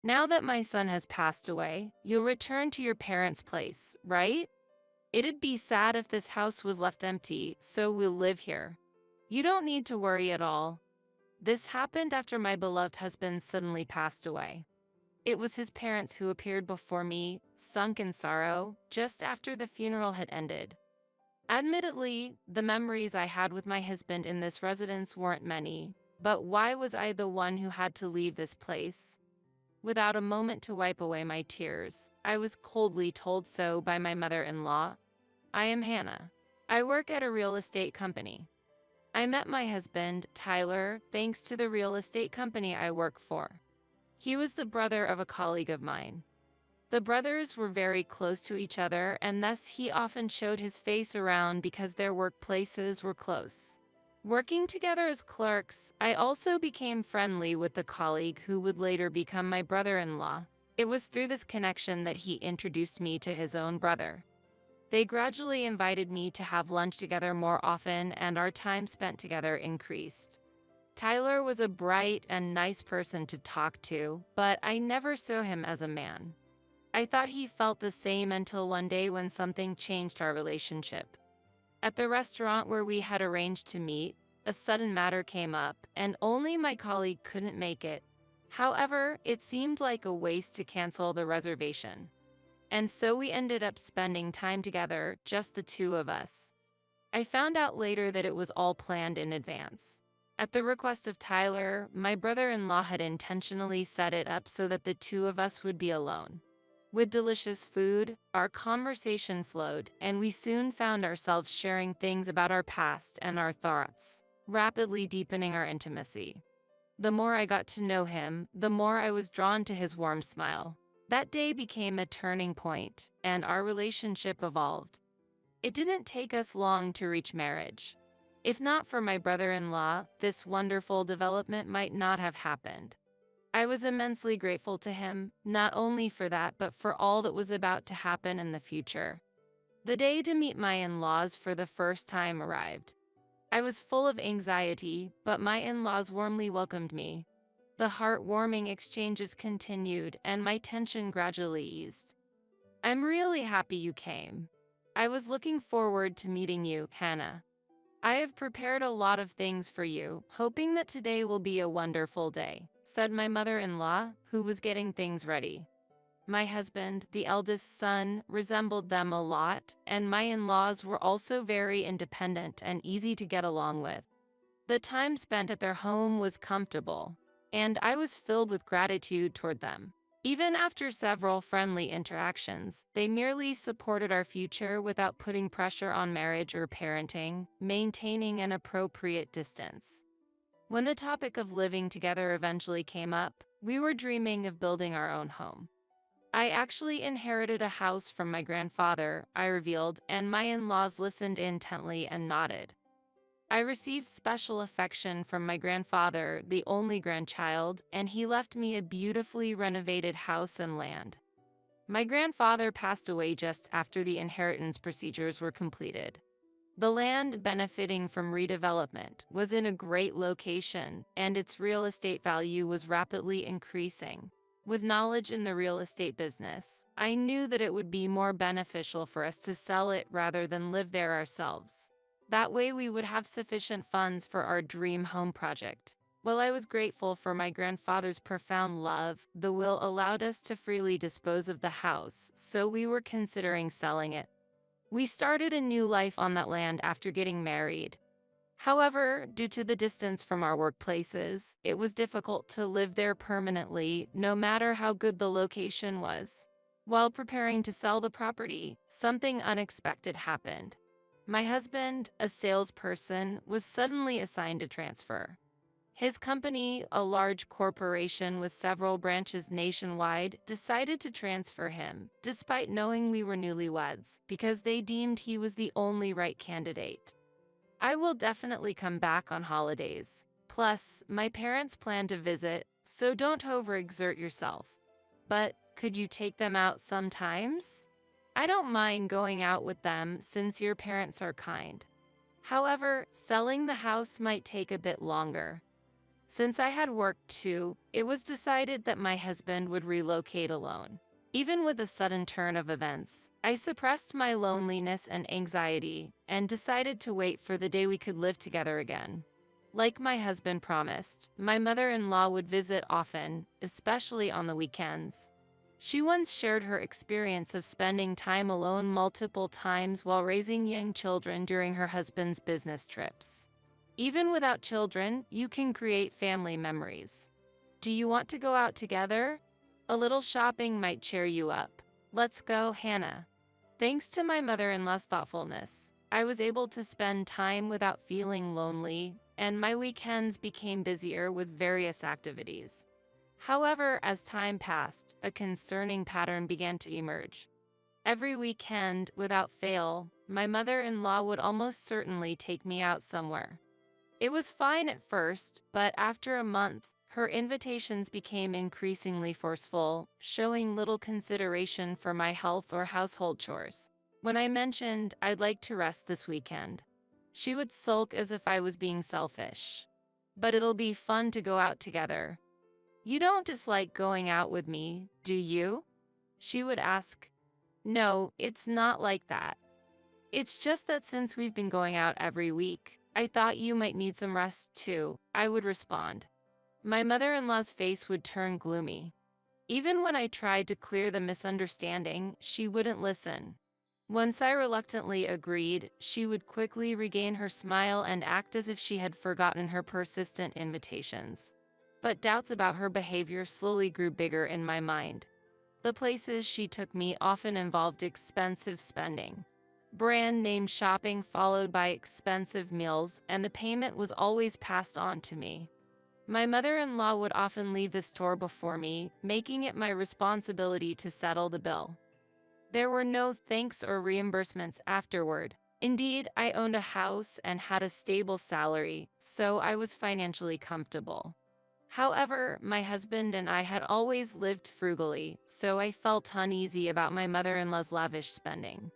Now that my son has passed away, you'll return to your parents' place, right? It'd be sad if this house was left empty, so we'll live here. You don't need to worry at all. This happened after my beloved husband suddenly passed away. It was his parents who appeared before me, sunk in sorrow, just after the funeral had ended. Admittedly, the memories I had with my husband in this residence weren't many, but why was I the one who had to leave this place? Without a moment to wipe away my tears, I was coldly told so by my mother-in-law. I am Hannah. I work at a real estate company. I met my husband, Tyler, thanks to the real estate company I work for. He was the brother of a colleague of mine. The brothers were very close to each other, and thus he often showed his face around because their workplaces were close. Working together as clerks, I also became friendly with the colleague who would later become my brother-in-law. It was through this connection that he introduced me to his own brother. They gradually invited me to have lunch together more often, and our time spent together increased. Tyler was a bright and nice person to talk to, but I never saw him as a man. I thought he felt the same until one day when something changed our relationship. At the restaurant where we had arranged to meet, a sudden matter came up, and only my colleague couldn't make it. However, it seemed like a waste to cancel the reservation. And so we ended up spending time together, just the two of us. I found out later that it was all planned in advance. At the request of Tyler, my brother-in-law had intentionally set it up so that the two of us would be alone. With delicious food, our conversation flowed, and we soon found ourselves sharing things about our past and our thoughts, rapidly deepening our intimacy. The more I got to know him, the more I was drawn to his warm smile. That day became a turning point, and our relationship evolved. It didn't take us long to reach marriage. If not for my brother-in-law, this wonderful development might not have happened. I was immensely grateful to him, not only for that but for all that was about to happen in the future. The day to meet my in-laws for the first time arrived. I was full of anxiety, but my in-laws warmly welcomed me. The heartwarming exchanges continued, and my tension gradually eased. I'm really happy you came. I was looking forward to meeting you, Hannah. I have prepared a lot of things for you, hoping that today will be a wonderful day, said my mother-in-law, who was getting things ready. My husband, the eldest son, resembled them a lot, and my in-laws were also very independent and easy to get along with. The time spent at their home was comfortable, and I was filled with gratitude toward them. Even after several friendly interactions, they merely supported our future without putting pressure on marriage or parenting, maintaining an appropriate distance. When the topic of living together eventually came up, we were dreaming of building our own home. I actually inherited a house from my grandfather, I revealed, and my in-laws listened intently and nodded. I received special affection from my grandfather, the only grandchild, and he left me a beautifully renovated house and land. My grandfather passed away just after the inheritance procedures were completed. The land, benefiting from redevelopment, was in a great location, and its real estate value was rapidly increasing. With knowledge in the real estate business, I knew that it would be more beneficial for us to sell it rather than live there ourselves. That way we would have sufficient funds for our dream home project. While I was grateful for my grandfather's profound love, the will allowed us to freely dispose of the house, so we were considering selling it. We started a new life on that land after getting married. However, due to the distance from our workplaces, it was difficult to live there permanently, no matter how good the location was. While preparing to sell the property, something unexpected happened. My husband, a salesperson, was suddenly assigned a transfer. His company, a large corporation with several branches nationwide, decided to transfer him, despite knowing we were newlyweds, because they deemed he was the only right candidate. I will definitely come back on holidays. Plus, my parents plan to visit, so don't overexert yourself. But could you take them out sometimes? I don't mind going out with them since your parents are kind. However, selling the house might take a bit longer. Since I had work too, it was decided that my husband would relocate alone. Even with the sudden turn of events, I suppressed my loneliness and anxiety and decided to wait for the day we could live together again. Like my husband promised, my mother-in-law would visit often, especially on the weekends. She once shared her experience of spending time alone multiple times while raising young children during her husband's business trips. Even without children, you can create family memories. Do you want to go out together? A little shopping might cheer you up. Let's go, Hannah. Thanks to my mother-in-law's thoughtfulness, I was able to spend time without feeling lonely, and my weekends became busier with various activities. However, as time passed, a concerning pattern began to emerge. Every weekend, without fail, my mother-in-law would almost certainly take me out somewhere. It was fine at first, but after a month, her invitations became increasingly forceful, showing little consideration for my health or household chores. When I mentioned I'd like to rest this weekend, she would sulk as if I was being selfish. But it'll be fun to go out together. You don't dislike going out with me, do you? She would ask. No, it's not like that. It's just that since we've been going out every week, I thought you might need some rest too, I would respond. My mother-in-law's face would turn gloomy. Even when I tried to clear the misunderstanding, she wouldn't listen. Once I reluctantly agreed, she would quickly regain her smile and act as if she had forgotten her persistent invitations. But doubts about her behavior slowly grew bigger in my mind. The places she took me often involved expensive spending. Brand name shopping followed by expensive meals, and the payment was always passed on to me. My mother-in-law would often leave the store before me, making it my responsibility to settle the bill. There were no thanks or reimbursements afterward. Indeed, I owned a house and had a stable salary, so I was financially comfortable. However, my husband and I had always lived frugally, so I felt uneasy about my mother-in-law's lavish spending.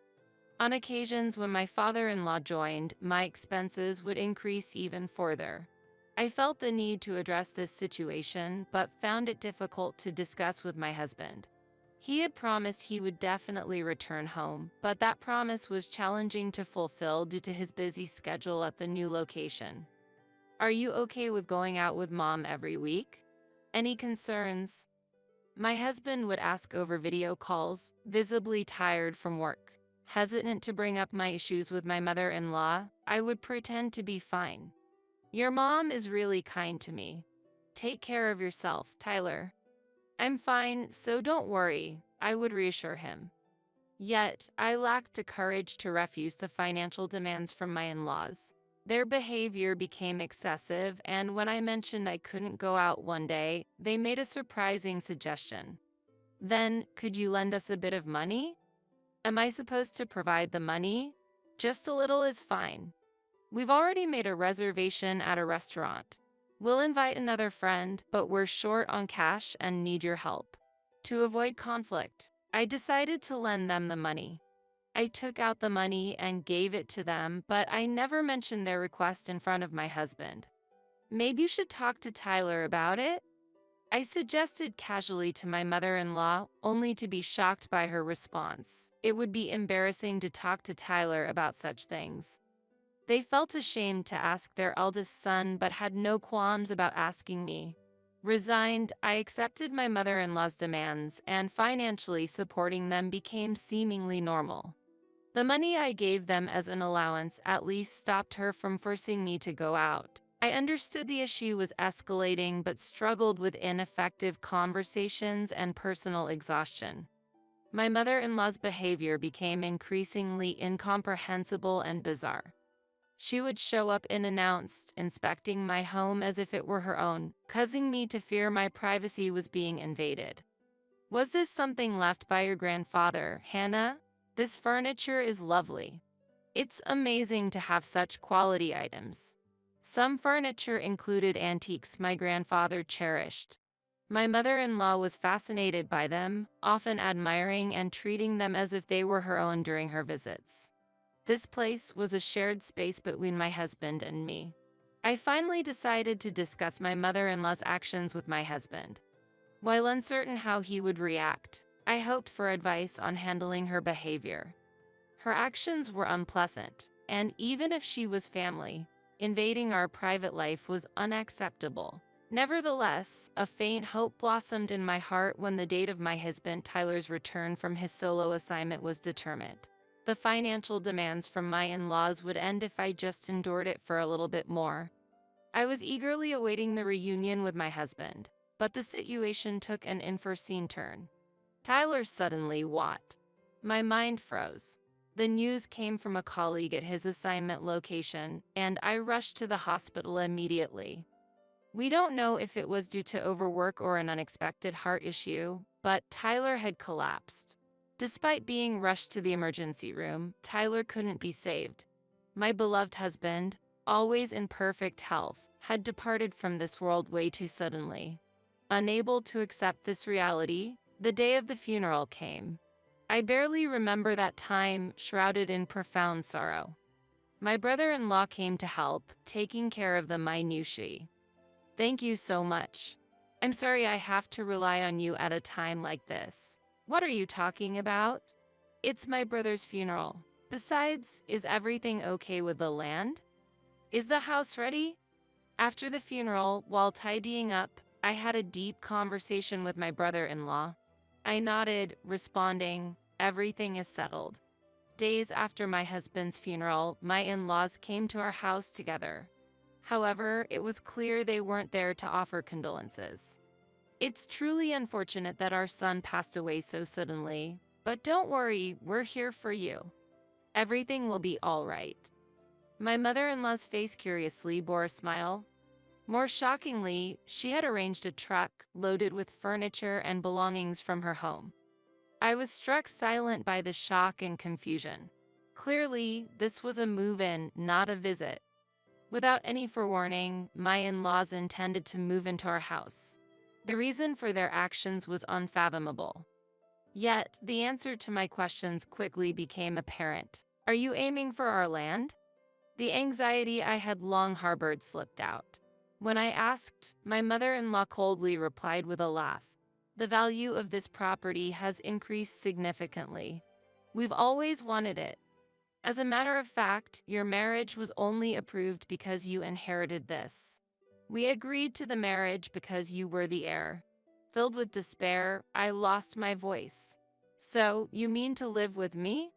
On occasions when my father-in-law joined, my expenses would increase even further. I felt the need to address this situation, but found it difficult to discuss with my husband. He had promised he would definitely return home, but that promise was challenging to fulfill due to his busy schedule at the new location. Are you okay with going out with Mom every week? Any concerns? My husband would ask over video calls, visibly tired from work. Hesitant to bring up my issues with my mother-in-law, I would pretend to be fine. Your mom is really kind to me. Take care of yourself, Tyler. I'm fine, so don't worry, I would reassure him. Yet, I lacked the courage to refuse the financial demands from my in-laws. Their behavior became excessive, and when I mentioned I couldn't go out one day, they made a surprising suggestion. Then, could you lend us a bit of money? Am I supposed to provide the money? Just a little is fine. We've already made a reservation at a restaurant. We'll invite another friend, but we're short on cash and need your help. To avoid conflict, I decided to lend them the money. I took out the money and gave it to them, but I never mentioned their request in front of my husband. Maybe you should talk to Tyler about it? I suggested casually to my mother-in-law, only to be shocked by her response. It would be embarrassing to talk to Tyler about such things. They felt ashamed to ask their eldest son but had no qualms about asking me. Resigned, I accepted my mother-in-law's demands, and financially supporting them became seemingly normal. The money I gave them as an allowance at least stopped her from forcing me to go out. I understood the issue was escalating but struggled with ineffective conversations and personal exhaustion. My mother-in-law's behavior became increasingly incomprehensible and bizarre. She would show up unannounced, inspecting my home as if it were her own, causing me to fear my privacy was being invaded. Was this something left by your grandfather, Hannah? This furniture is lovely. It's amazing to have such quality items. Some furniture included antiques my grandfather cherished. My mother-in-law was fascinated by them, often admiring and treating them as if they were her own during her visits. This place was a shared space between my husband and me. I finally decided to discuss my mother-in-law's actions with my husband. While uncertain how he would react, I hoped for advice on handling her behavior. Her actions were unpleasant, and even if she was family, invading our private life was unacceptable. Nevertheless, a faint hope blossomed in my heart when the date of my husband Tyler's return from his solo assignment was determined. The financial demands from my in-laws would end if I just endured it for a little bit more. I was eagerly awaiting the reunion with my husband, but the situation took an unforeseen turn. Tyler suddenly what? My mind froze. The news came from a colleague at his assignment location, and I rushed to the hospital immediately. We don't know if it was due to overwork or an unexpected heart issue, but Tyler had collapsed. Despite being rushed to the emergency room, Tyler couldn't be saved. My beloved husband, always in perfect health, had departed from this world way too suddenly. Unable to accept this reality, the day of the funeral came. I barely remember that time, shrouded in profound sorrow. My brother-in-law came to help, taking care of the minutiae. Thank you so much. I'm sorry I have to rely on you at a time like this. What are you talking about? It's my brother's funeral. Besides, is everything okay with the land? Is the house ready? After the funeral, while tidying up, I had a deep conversation with my brother-in-law. I nodded, responding, "Everything is settled." Days after my husband's funeral, my in-laws came to our house together. However, it was clear they weren't there to offer condolences. It's truly unfortunate that our son passed away so suddenly, but don't worry, we're here for you. Everything will be all right. My mother-in-law's face curiously bore a smile. More shockingly, she had arranged a truck loaded with furniture and belongings from her home. I was struck silent by the shock and confusion. Clearly, this was a move-in, not a visit. Without any forewarning, my in-laws intended to move into our house. The reason for their actions was unfathomable. Yet, the answer to my questions quickly became apparent. Are you aiming for our land? The anxiety I had long harbored slipped out. When I asked, my mother-in-law coldly replied with a laugh. The value of this property has increased significantly. We've always wanted it. As a matter of fact, your marriage was only approved because you inherited this. We agreed to the marriage because you were the heir. Filled with despair, I lost my voice. So, you mean to live with me?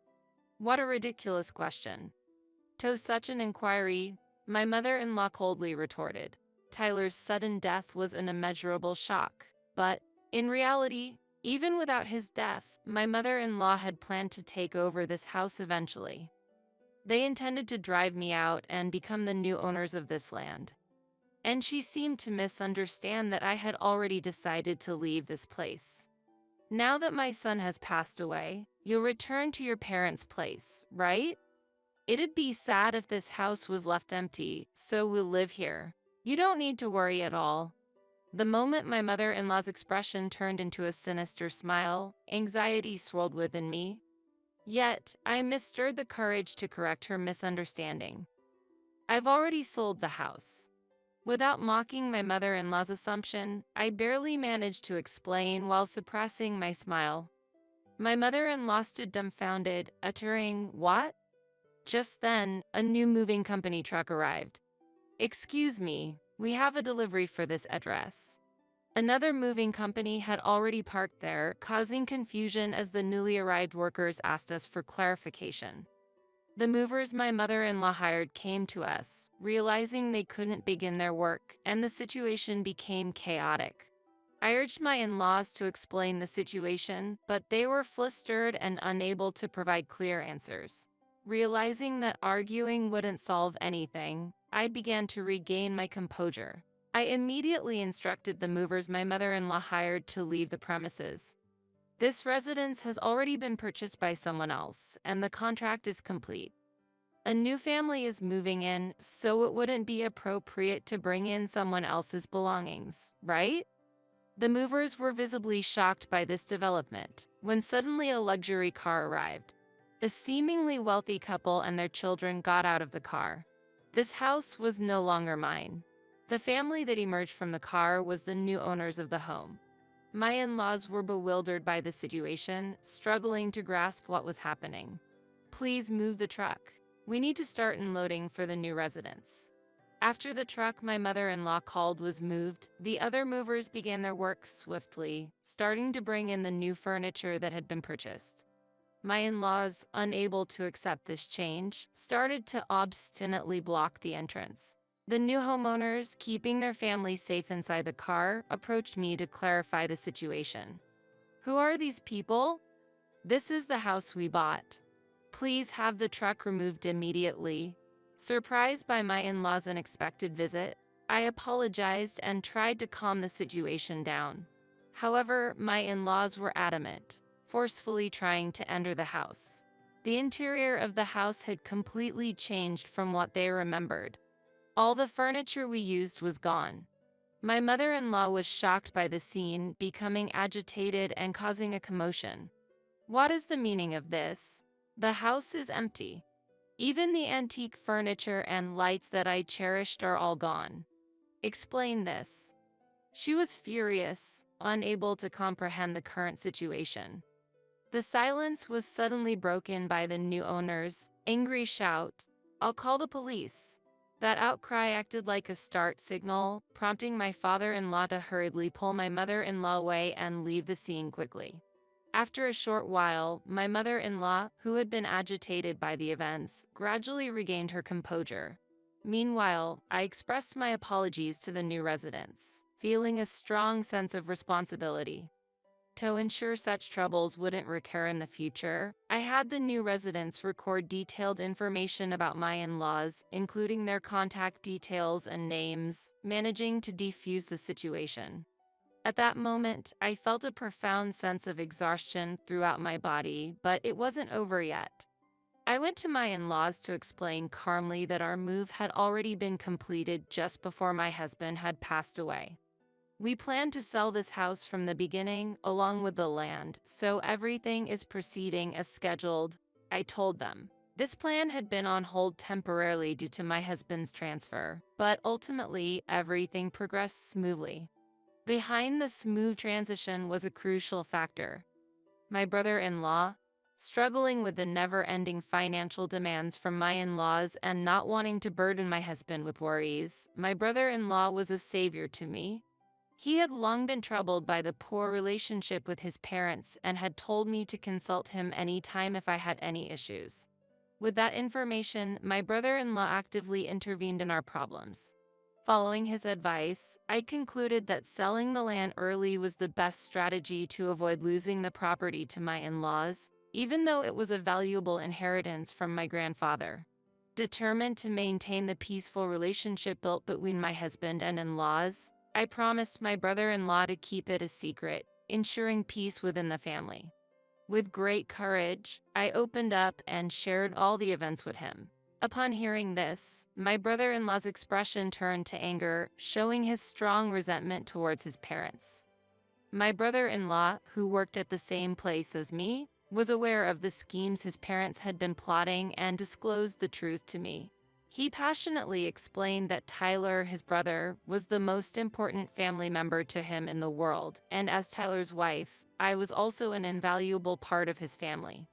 What a ridiculous question. To such an inquiry, my mother-in-law coldly retorted. Tyler's sudden death was an immeasurable shock, but, in reality, even without his death, my mother-in-law had planned to take over this house eventually. They intended to drive me out and become the new owners of this land. And she seemed to misunderstand that I had already decided to leave this place. Now that my son has passed away, you'll return to your parents' place, right? It'd be sad if this house was left empty, so we'll live here. You don't need to worry at all. The moment my mother-in-law's expression turned into a sinister smile, anxiety swirled within me. Yet, I mustered the courage to correct her misunderstanding. I've already sold the house. Without mocking my mother-in-law's assumption, I barely managed to explain while suppressing my smile. My mother-in-law stood dumbfounded, uttering, "What?" Just then, a new moving company truck arrived. "Excuse me, we have a delivery for this address." Another moving company had already parked there, causing confusion as the newly arrived workers asked us for clarification. The movers my mother-in-law hired came to us, realizing they couldn't begin their work, and the situation became chaotic. I urged my in-laws to explain the situation, but they were flustered and unable to provide clear answers. Realizing that arguing wouldn't solve anything, I began to regain my composure. I immediately instructed the movers my mother-in-law hired to leave the premises. This residence has already been purchased by someone else, and the contract is complete. A new family is moving in, so it wouldn't be appropriate to bring in someone else's belongings, right? The movers were visibly shocked by this development, when suddenly a luxury car arrived. A seemingly wealthy couple and their children got out of the car. This house was no longer mine. The family that emerged from the car was the new owners of the home. My in-laws were bewildered by the situation, struggling to grasp what was happening. "Please move the truck. We need to start unloading for the new residents." After the truck my mother-in-law called was moved, the other movers began their work swiftly, starting to bring in the new furniture that had been purchased. My in-laws, unable to accept this change, started to obstinately block the entrance. The new homeowners, keeping their family safe inside the car, approached me to clarify the situation. "Who are these people? This is the house we bought. Please have the truck removed immediately." Surprised by my in-laws' unexpected visit, I apologized and tried to calm the situation down. However, my in-laws were adamant, forcefully trying to enter the house. The interior of the house had completely changed from what they remembered. All the furniture we used was gone. My mother-in-law was shocked by the scene, becoming agitated and causing a commotion. "What is the meaning of this? The house is empty. Even the antique furniture and lights that I cherished are all gone. Explain this." She was furious, unable to comprehend the current situation. The silence was suddenly broken by the new owner's angry shout, "I'll call the police." That outcry acted like a start signal, prompting my father-in-law to hurriedly pull my mother-in-law away and leave the scene quickly. After a short while, my mother-in-law, who had been agitated by the events, gradually regained her composure. Meanwhile, I expressed my apologies to the new residents, feeling a strong sense of responsibility. To ensure such troubles wouldn't recur in the future, I had the new residents record detailed information about my in-laws, including their contact details and names, managing to defuse the situation. At that moment, I felt a profound sense of exhaustion throughout my body, but it wasn't over yet. I went to my in-laws to explain calmly that our move had already been completed just before my husband had passed away. "We planned to sell this house from the beginning, along with the land, so everything is proceeding as scheduled," I told them. This plan had been on hold temporarily due to my husband's transfer, but ultimately everything progressed smoothly. Behind the smooth transition was a crucial factor. My brother-in-law, struggling with the never-ending financial demands from my in-laws and not wanting to burden my husband with worries, my brother-in-law was a savior to me. He had long been troubled by the poor relationship with his parents and had told me to consult him anytime if I had any issues. With that information, my brother-in-law actively intervened in our problems. Following his advice, I concluded that selling the land early was the best strategy to avoid losing the property to my in-laws, even though it was a valuable inheritance from my grandfather. Determined to maintain the peaceful relationship built between my husband and in-laws, I promised my brother-in-law to keep it a secret, ensuring peace within the family. With great courage, I opened up and shared all the events with him. Upon hearing this, my brother-in-law's expression turned to anger, showing his strong resentment towards his parents. My brother-in-law, who worked at the same place as me, was aware of the schemes his parents had been plotting and disclosed the truth to me. He passionately explained that Tyler, his brother, was the most important family member to him in the world, and as Tyler's wife, I was also an invaluable part of his family.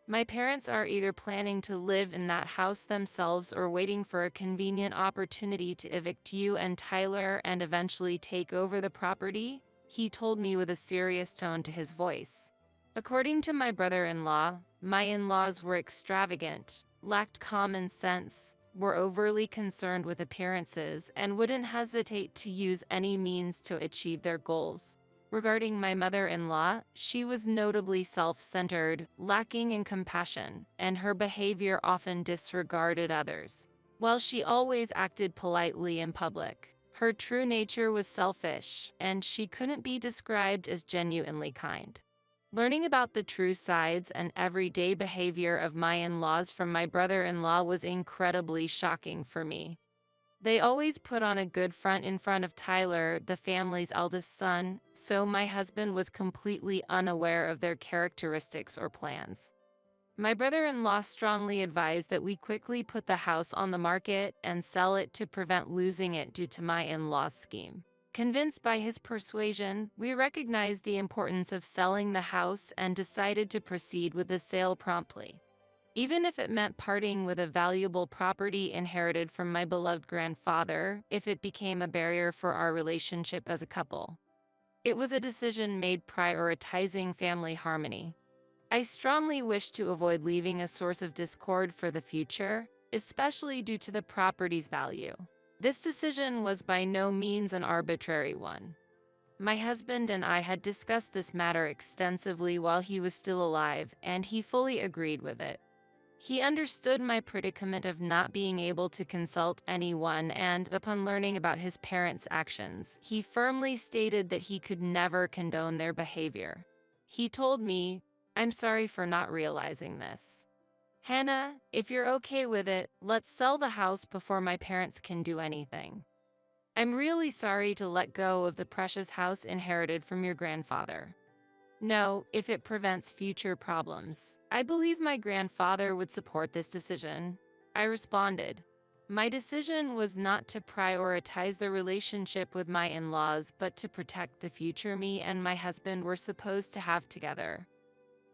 My parents are either planning to live in that house themselves or waiting for a convenient opportunity to evict you and Tyler and eventually take over the property, he told me with a serious tone to his voice. According to my brother-in-law, my in-laws were extravagant, lacked common sense, were overly concerned with appearances, and wouldn't hesitate to use any means to achieve their goals. Regarding my mother-in-law, she was notably self-centered, lacking in compassion, and her behavior often disregarded others. While she always acted politely in public, her true nature was selfish, and she couldn't be described as genuinely kind. Learning about the true sides and everyday behavior of my in-laws from my brother-in-law was incredibly shocking for me. They always put on a good front in front of Tyler, the family's eldest son, so my husband was completely unaware of their characteristics or plans. My brother-in-law strongly advised that we quickly put the house on the market and sell it to prevent losing it due to my in-law's scheme. Convinced by his persuasion, we recognized the importance of selling the house and decided to proceed with the sale promptly, even if it meant parting with a valuable property inherited from my beloved grandfather, if it became a barrier for our relationship as a couple. It was a decision made prioritizing family harmony. I strongly wish to avoid leaving a source of discord for the future, especially due to the property's value. This decision was by no means an arbitrary one. My husband and I had discussed this matter extensively while he was still alive, and he fully agreed with it. He understood my predicament of not being able to consult anyone, and upon learning about his parents' actions, he firmly stated that he could never condone their behavior. He told me, "I'm sorry for not realizing this. Hannah, if you're okay with it, let's sell the house before my parents can do anything. I'm really sorry to let go of the precious house inherited from your grandfather. No, if it prevents future problems. I believe my grandfather would support this decision." I responded. My decision was not to prioritize the relationship with my in-laws, but to protect the future me and my husband were supposed to have together.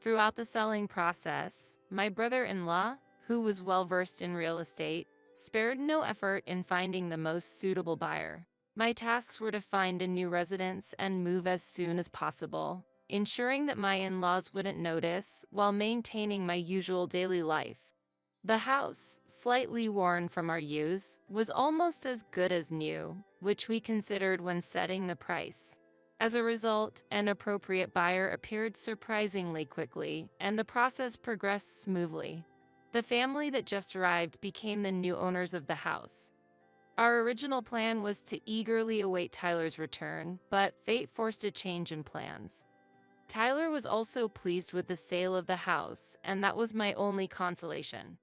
Throughout the selling process, my brother-in-law, who was well-versed in real estate, spared no effort in finding the most suitable buyer. My tasks were to find a new residence and move as soon as possible, ensuring that my in-laws wouldn't notice while maintaining my usual daily life. The house, slightly worn from our use, was almost as good as new, which we considered when setting the price. As a result, an appropriate buyer appeared surprisingly quickly, and the process progressed smoothly. The family that just arrived became the new owners of the house. Our original plan was to eagerly await Tyler's return, but fate forced a change in plans. Tyler was also pleased with the sale of the house, and that was my only consolation.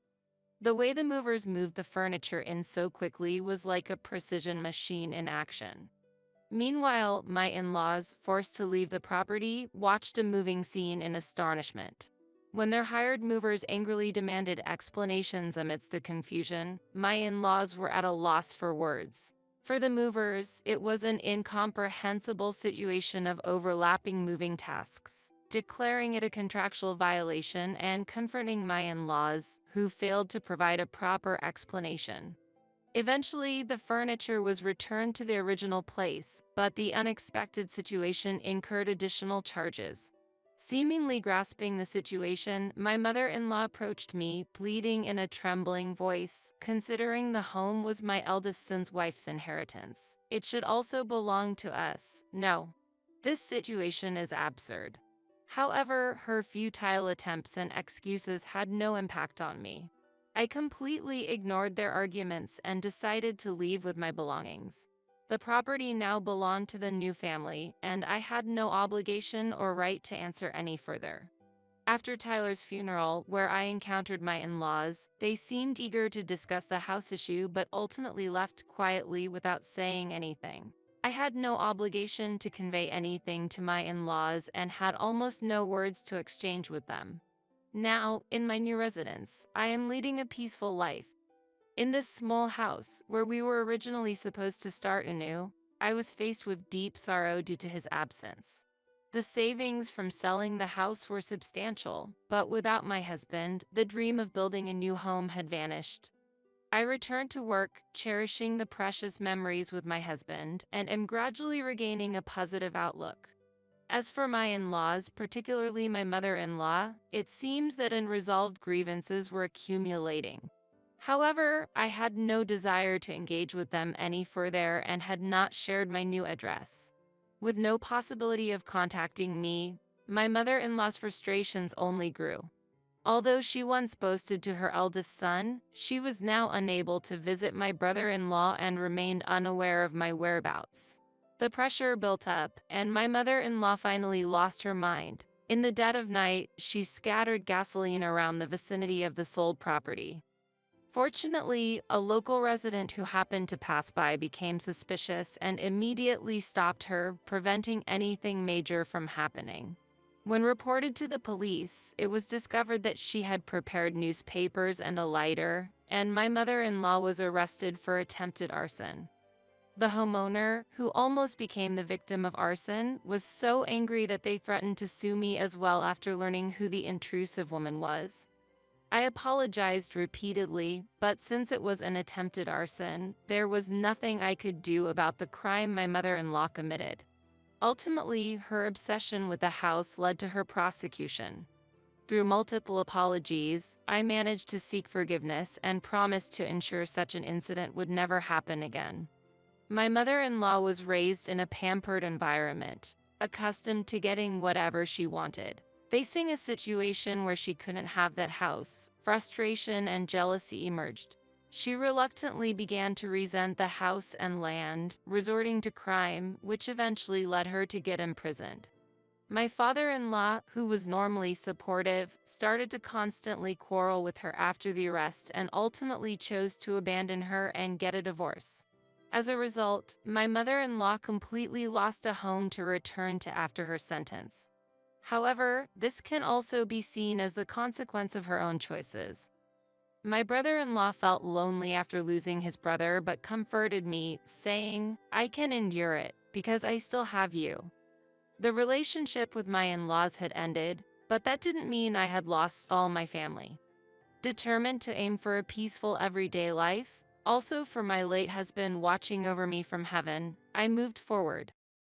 The way the movers moved the furniture in so quickly was like a precision machine in action. Meanwhile, my in-laws, forced to leave the property, watched a moving scene in astonishment. When their hired movers angrily demanded explanations amidst the confusion, my in-laws were at a loss for words. For the movers, it was an incomprehensible situation of overlapping moving tasks, declaring it a contractual violation and confronting my in-laws, who failed to provide a proper explanation. Eventually, the furniture was returned to the original place, but the unexpected situation incurred additional charges. Seemingly grasping the situation, my mother-in-law approached me, pleading in a trembling voice, "Considering the home was my eldest son's wife's inheritance, it should also belong to us. No. This situation is absurd." However, her futile attempts and excuses had no impact on me. I completely ignored their arguments and decided to leave with my belongings. The property now belonged to the new family, and I had no obligation or right to answer any further. After Tyler's funeral, where I encountered my in-laws, they seemed eager to discuss the house issue but ultimately left quietly without saying anything. I had no obligation to convey anything to my in-laws and had almost no words to exchange with them. Now, in my new residence, I am leading a peaceful life. In this small house, where we were originally supposed to start anew, I was faced with deep sorrow due to his absence. The savings from selling the house were substantial, but without my husband, the dream of building a new home had vanished. I returned to work, cherishing the precious memories with my husband, and am gradually regaining a positive outlook. As for my in-laws, particularly my mother-in-law, it seems that unresolved grievances were accumulating. However, I had no desire to engage with them any further and had not shared my new address. With no possibility of contacting me, my mother-in-law's frustrations only grew. Although she once boasted to her eldest son, she was now unable to visit my brother-in-law and remained unaware of my whereabouts. The pressure built up, and my mother-in-law finally lost her mind. In the dead of night, she scattered gasoline around the vicinity of the sold property. Fortunately, a local resident who happened to pass by became suspicious and immediately stopped her, preventing anything major from happening. When reported to the police, it was discovered that she had prepared newspapers and a lighter, and my mother-in-law was arrested for attempted arson. The homeowner, who almost became the victim of arson, was so angry that they threatened to sue me as well after learning who the intrusive woman was. I apologized repeatedly, but since it was an attempted arson, there was nothing I could do about the crime my mother-in-law committed. Ultimately, her obsession with the house led to her prosecution. Through multiple apologies, I managed to seek forgiveness and promised to ensure such an incident would never happen again. My mother-in-law was raised in a pampered environment, accustomed to getting whatever she wanted. Facing a situation where she couldn't have that house, frustration and jealousy emerged. She reluctantly began to resent the house and land, resorting to crime, which eventually led her to get imprisoned. My father-in-law, who was normally supportive, started to constantly quarrel with her after the arrest and ultimately chose to abandon her and get a divorce. As a result, my mother-in-law completely lost a home to return to after her sentence. However, this can also be seen as the consequence of her own choices. My brother-in-law felt lonely after losing his brother but comforted me, saying, "I can endure it, because I still have you." The relationship with my in-laws had ended, but that didn't mean I had lost all my family. Determined to aim for a peaceful everyday life, also for my late husband watching over me from heaven, I moved forward.